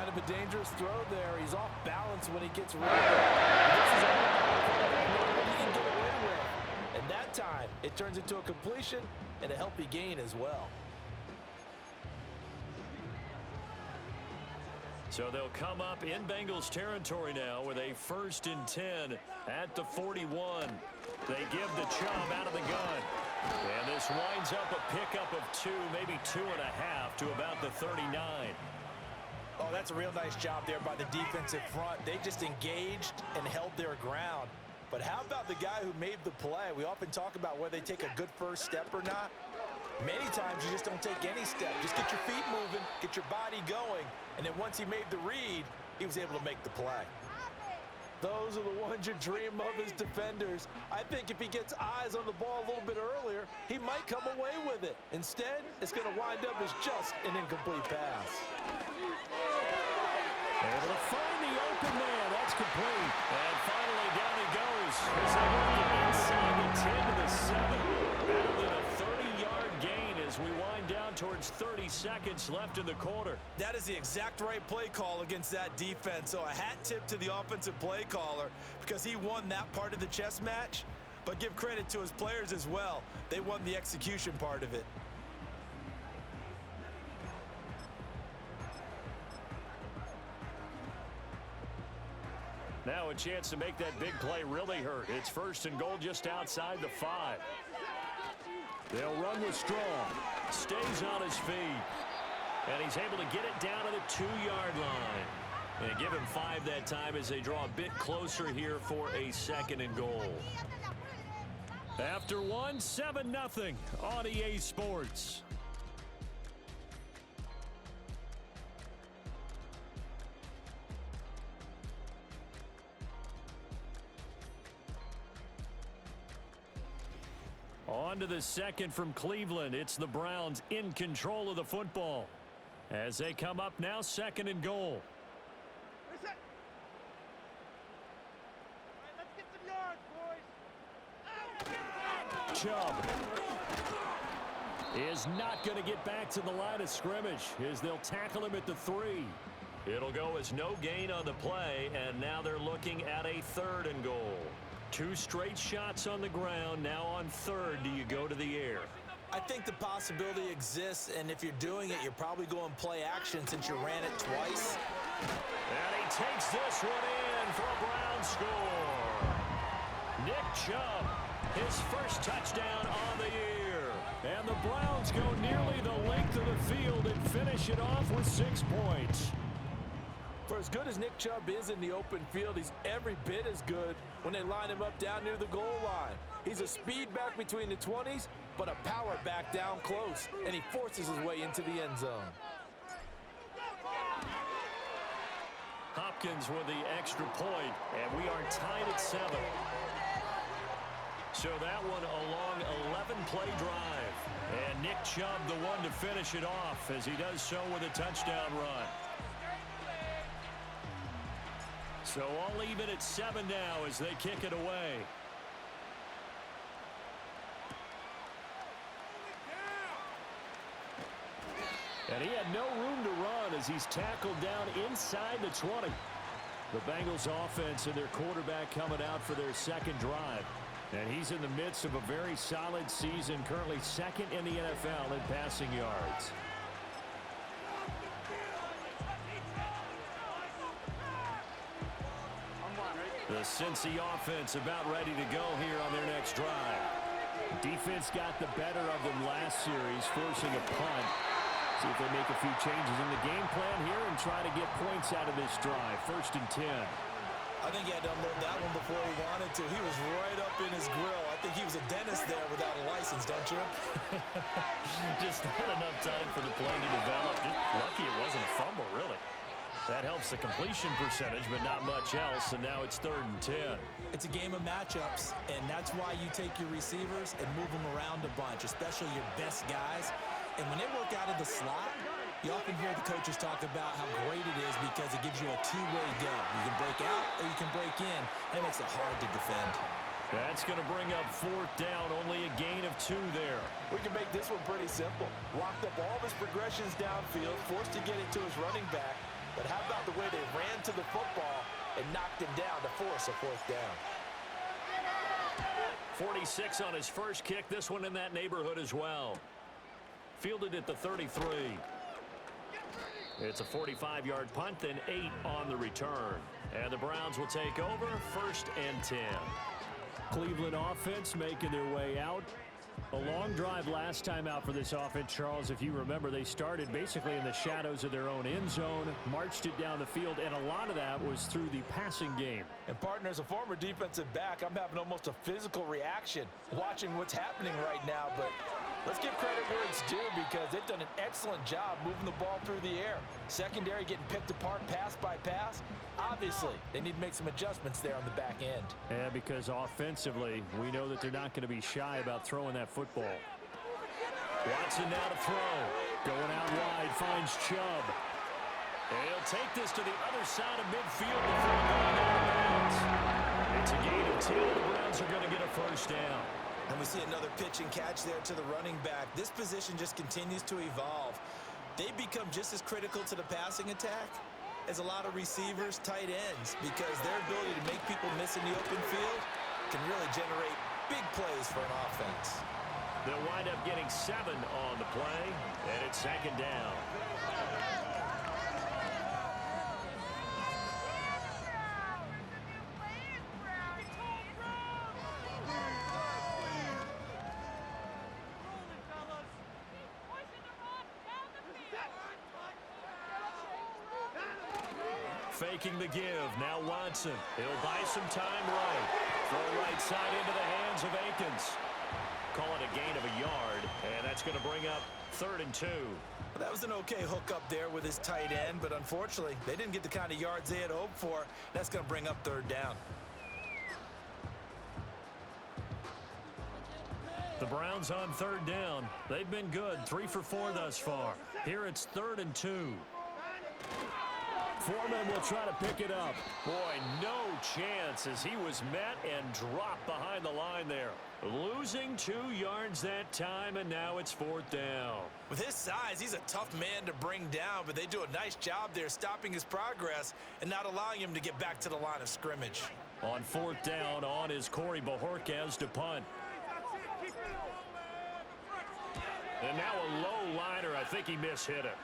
kind of a dangerous throw there. He's off balance when he gets rid of it. This is all what he can get away with. And that time, it turns into a completion and a healthy gain as well. So they'll come up in Bengals territory now with a 1st and 10 at the 41. They give the Chubb out of the gun. And this winds up a pickup of 2, maybe 2.5 to about the 39. Oh, that's a real nice job there by the defensive front. They just engaged and held their ground. But how about the guy who made the play? We often talk about whether they take a good first step or not. Many times you just don't take any step. Just get your feet moving, get your body going, and then once he made the read, he was able to make the play. Those are the ones you dream of as defenders. I think if he gets eyes on the ball a little bit earlier, he might come away with it. Instead, it's going to wind up as just an incomplete pass. Able to find the open man. That's complete. And finally down he goes. As they work it inside the 10 to the 7. Better than a 30-yard gain as we wind down towards 30 seconds left in the quarter. That is the exact right play call against that defense. So a hat tip to the offensive play caller because he won that part of the chess match. But give credit to his players as well. They won the execution part of it. Now a chance to make that big play really hurt. It's 1st and goal just outside the 5. They'll run with Strong. Stays on his feet. And he's able to get it down to the 2-yard line. And give him 5 that time as they draw a bit closer here for a 2nd and goal. After 1, 7-0 on EA Sports. On to the 2nd from Cleveland. It's the Browns in control of the football. As they come up now, 2nd and goal. Reset. All right, let's get some yards, boys. Chubb is not going to get back to the line of scrimmage as they'll tackle him at the 3. It'll go as no gain on the play, and now they're looking at a 3rd and goal. 2 straight shots on the ground. Now on 3rd, do you go to the air? I think the possibility exists, and if you're doing it, you're probably going play action since you ran it twice. And he takes this one in for a Brown score. Nick Chubb, his first touchdown on the year. And the Browns go nearly the length of the field and finish it off with 6 points. For as good as Nick Chubb is in the open field, he's every bit as good when they line him up down near the goal line. He's a speed back between the 20s, but a power back down close, and he forces his way into the end zone. Hopkins with the extra point, and we are tied at 7. So that one a long 11-play drive. And Nick Chubb the one to finish it off as he does so with a touchdown run. So all even at 7 now as they kick it away. And he had no room to run as he's tackled down inside the 20. The Bengals offense and their quarterback coming out for their 2nd drive. And he's in the midst of a very solid season, currently 2nd in the NFL in passing yards. The Cincy offense about ready to go here on their next drive. Defense got the better of them last series, forcing a punt. See if they make a few changes in the game plan here and try to get points out of this drive. 1st and 10. I think he had to unload that one before he wanted to. He was right up in his grill. I think he was a dentist there without a license, don't you? Just not enough time for the play to develop. Just lucky it wasn't a fumble, really. That helps the completion percentage, but not much else, and now it's 3rd and 10. It's a game of matchups, and that's why you take your receivers and move them around a bunch, especially your best guys. And when they work out of the slot, you often hear the coaches talk about how great it is because it gives you a two-way go. You can break out or you can break in. That makes it hard to defend. That's going to bring up 4th down, only a gain of 2 there. We can make this one pretty simple. Locked up all of his progressions downfield, forced to get it to his running back, But how about the way they ran to the football and knocked him down to force a fourth down? 46 on his first kick. This one in that neighborhood as well. Fielded at the 33. It's a 45-yard punt, then 8 on the return. And the Browns will take over, 1st and 10. Cleveland offense making their way out. A long drive last time out for this offense, Charles. If you remember, they started basically in the shadows of their own end zone, marched it down the field, and a lot of that was through the passing game. And partner, as a former defensive back, I'm having almost a physical reaction watching what's happening right now. But let's give credit where it's due, because they've done an excellent job moving the ball through the air. Secondary getting picked apart pass by pass. Obviously, they need to make some adjustments there on the back end. Yeah, because offensively, we know that they're not going to be shy about throwing that football. Watson now to throw. Going out wide, finds Chubb. And he'll take this to the other side of midfield before going out of bounds. It's a gain of 2. The Browns are going to get a first down. And we see another pitch and catch there to the running back. This position just continues to evolve. They become just as critical to the passing attack as a lot of receivers, tight ends, because their ability to make people miss in the open field can really generate big plays for an offense. They'll wind up getting 7 on the play, and it's 2nd down. Faking the give. Now Watson. He'll buy some time right. Throw right side into the hands of Akins. Call it a gain of a yard, and that's going to bring up 3rd and 2. Well, that was an okay hookup there with his tight end, but unfortunately, they didn't get the kind of yards they had hoped for. That's going to bring up 3rd down. The Browns on 3rd down. They've been good, 3 for 4 thus far. Here it's 3rd and 2. Foreman will try to pick it up. Boy, no chance as he was met and dropped behind the line there. Losing 2 yards that time, and now it's 4th down. With his size, he's a tough man to bring down, but they do a nice job there stopping his progress and not allowing him to get back to the line of scrimmage. On 4th down, on is Corey Bojorquez to punt. And now a low liner. I think he mishit it.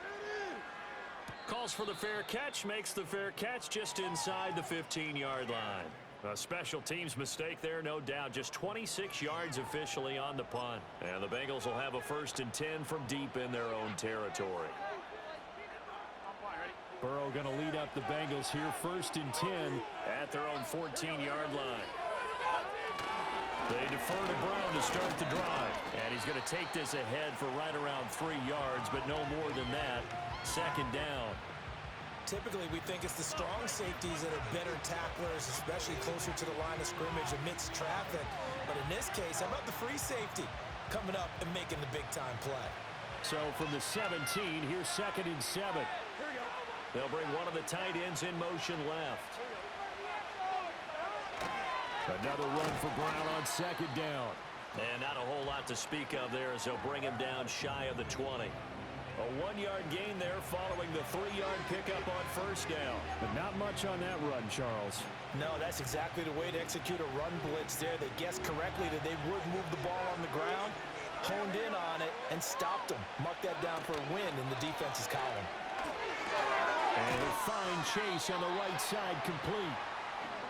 Calls for the fair catch, makes the fair catch just inside the 15-yard line. A special teams mistake there, no doubt. Just 26 yards officially on the punt. And the Bengals will have a 1st and 10 from deep in their own territory. Burrow going to lead up the Bengals here, 1st and 10 at their own 14-yard line. They defer to Brown to start the drive. And he's going to take this ahead for right around 3 yards, but no more than that. 2nd down. Typically, we think it's the strong safeties that are better tacklers, especially closer to the line of scrimmage amidst traffic. But in this case, how about the free safety coming up and making the big-time play? So from the 17, here's 2nd and 7. They'll bring one of the tight ends in motion left. Another run for Brown on 2nd down. And not a whole lot to speak of there as they'll bring him down shy of the 20. A 1-yard gain there following the 3-yard pickup on 1st down. But not much on that run, Charles. No, that's exactly the way to execute a run blitz there. They guessed correctly that they would move the ball on the ground, honed in on it, and stopped them. Mark that down for a win in the defense's column. And a fine chase on the right side, complete.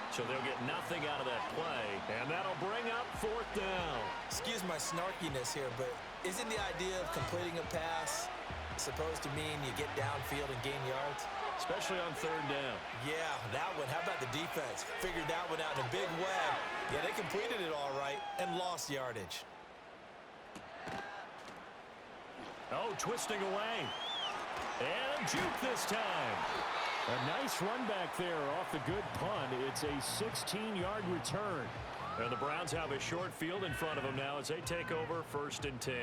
So they'll get nothing out of that play, and that'll bring up 4th down. Excuse my snarkiness here, but isn't the idea of completing a pass supposed to mean you get downfield and gain yards? Especially on 3rd down. Yeah, that one. How about the defense? Figured that one out in a big way. Yeah, they completed it all right and lost yardage. Oh, twisting away. And a juke this time. A nice run back there off the good punt. It's a 16-yard return. And the Browns have a short field in front of them now as they take over 1st and 10.